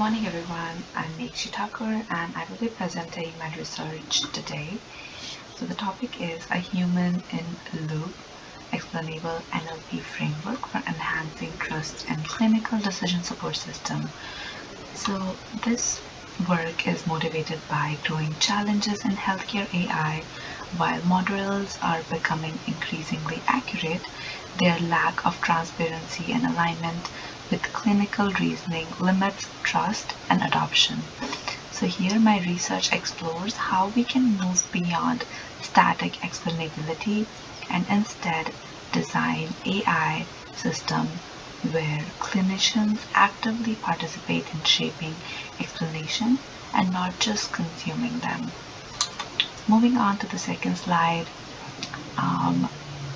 morning everyone, I'm Mekshi Thakur and I will be presenting my research today. So the topic is a human in loop explainable NLP framework for enhancing trust in clinical decision support system. So this work is motivated by growing challenges in healthcare AI. While models are becoming increasingly accurate, their lack of transparency and alignment with clinical reasoning limits trust and adoption. So here my research explores how we can move beyond static explainability and instead design AI system where clinicians actively participate in shaping explanation and not just consuming them. Moving on to the second slide,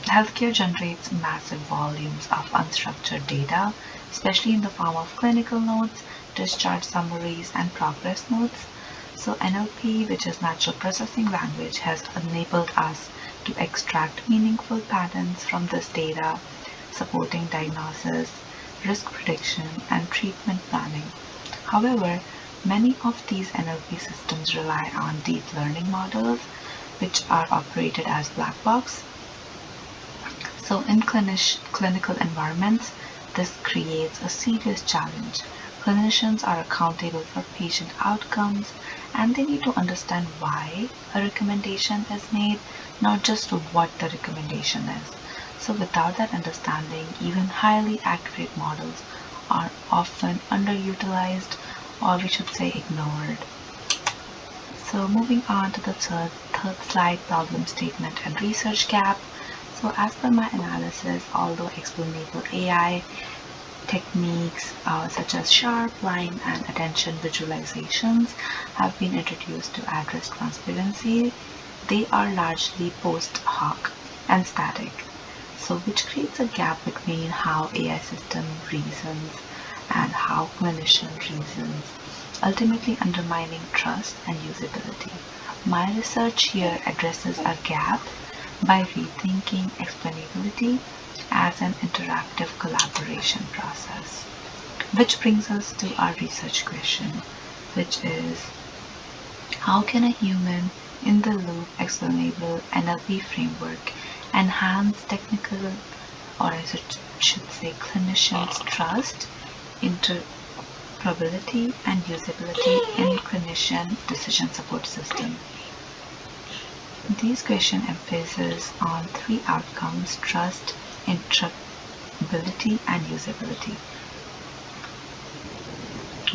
healthcare generates massive volumes of unstructured data, especially in the form of clinical notes, discharge summaries, and progress notes. So NLP, which is natural processing language, has enabled us to extract meaningful patterns from this data, supporting diagnosis, risk prediction, and treatment planning. However, many of these NLP systems rely on deep learning models, which are operated as black box. So in clinical environments, this creates a serious challenge. Clinicians are accountable for patient outcomes and they need to understand why a recommendation is made, not just what the recommendation is. So without that understanding, even highly accurate models are often underutilized, or we should say ignored. So moving on to the third slide, problem statement and research gap. So as per my analysis, although explainable AI techniques such as sharp, line, and attention visualizations have been introduced to address transparency, they are largely post hoc and static, so which creates a gap between how AI system reasons and how clinician reasons, ultimately undermining trust and usability. My research here addresses a gap by rethinking explainability as an interactive collaboration process. Which brings us to our research question, which is how can a human in the loop explainable NLP framework enhance technical, or I should say clinicians' trust, interoperability, and usability in clinician decision support system? These questions emphasize on three outcomes: trust, interoperability, and usability,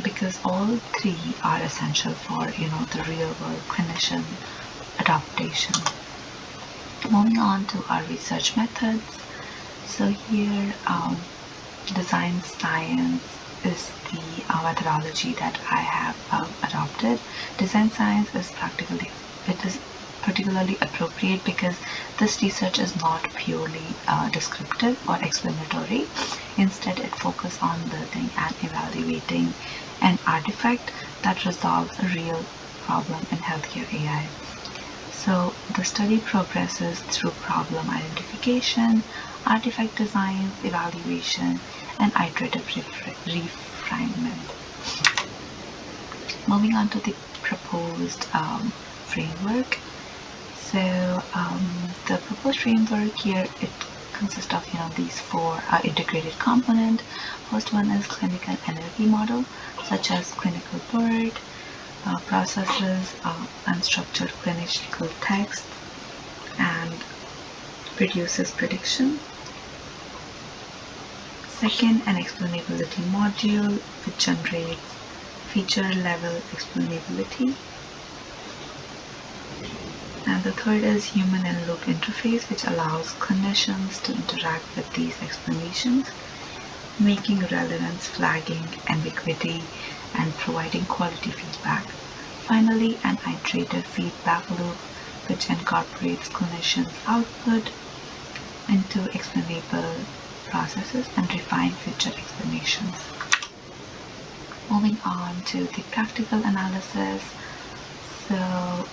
because all three are essential for the real world clinician adaptation. Moving on to our research methods. So here design science is the methodology that I have adopted. Design science is particularly appropriate because this research is not purely descriptive or explanatory. Instead, it focuses on building and evaluating an artifact that resolves a real problem in healthcare AI. So the study progresses through problem identification, artifact design, evaluation, and iterative refinement. Moving on to the proposed framework. So the proposed framework here, it consists of these four integrated components. First one is clinical NLP model, such as clinical word, processes, unstructured clinical text, and produces prediction. Second, an explainability module, which generates feature level explainability. And the third is human in loop interface, which allows clinicians to interact with these explanations, making relevance, flagging ambiguity, and providing quality feedback. Finally, an iterative feedback loop, which incorporates clinicians' output into explainable processes and refine future explanations. Moving on to the practical analysis. So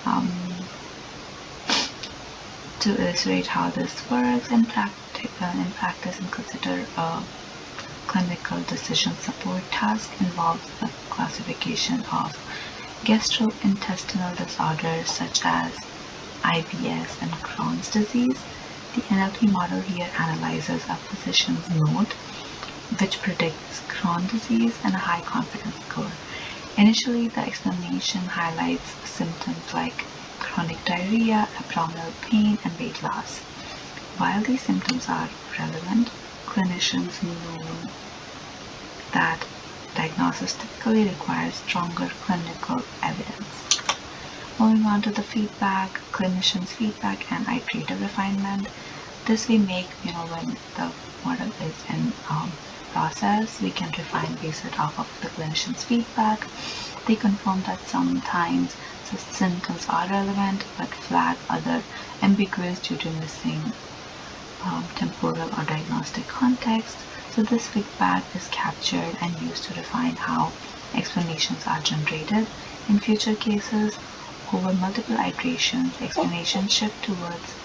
to illustrate how this works in practice and consider a clinical decision support task involves the classification of gastrointestinal disorders such as IBS and Crohn's disease. The NLP model here analyzes a physician's note which predicts Crohn's disease and a high confidence score. Initially, the explanation highlights symptoms like chronic diarrhea, abdominal pain, and weight loss. While these symptoms are relevant, clinicians know that diagnosis typically requires stronger clinical evidence. Moving on to the feedback, clinicians' feedback and iterative refinement. This we make, when the model is in process, we can refine based off of the clinician's feedback. They confirm that sometimes the symptoms are relevant but flag other ambiguous due to missing temporal or diagnostic context. So this feedback is captured and used to refine how explanations are generated. In future cases, over multiple iterations, explanations shift towards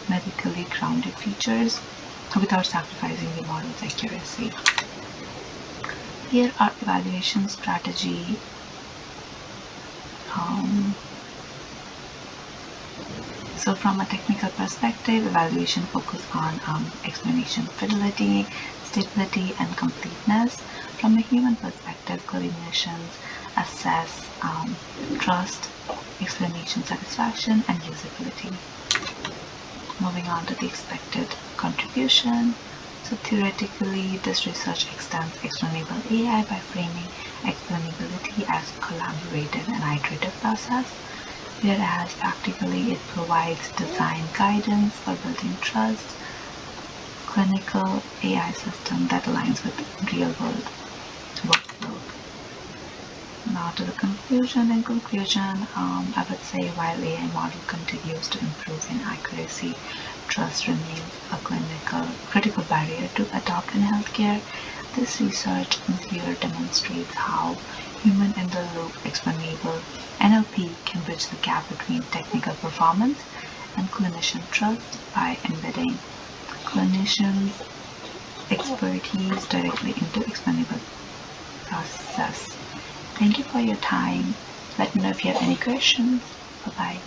medically grounded features without sacrificing the model's accuracy. Here are evaluation strategy. So from a technical perspective, evaluation focus on explanation fidelity, stability, and completeness. From a human perspective, clinicians assess trust, explanation satisfaction, and usability. Moving on to the expected contribution. So theoretically, this research extends explainable AI by framing explainability as a collaborative and iterative process, whereas practically it provides design guidance for building trust, clinical AI system that aligns with real-world workflow. Now to the conclusion. In conclusion, I would say while AI model continues to improve in accuracy, trust remains a critical barrier to adopt in healthcare. This research here demonstrates how human-in-the-loop explainable NLP can bridge the gap between technical performance and clinician trust by embedding clinicians' expertise directly into explainable process. Thank you for your time. Let me know if you have any questions. Bye-bye.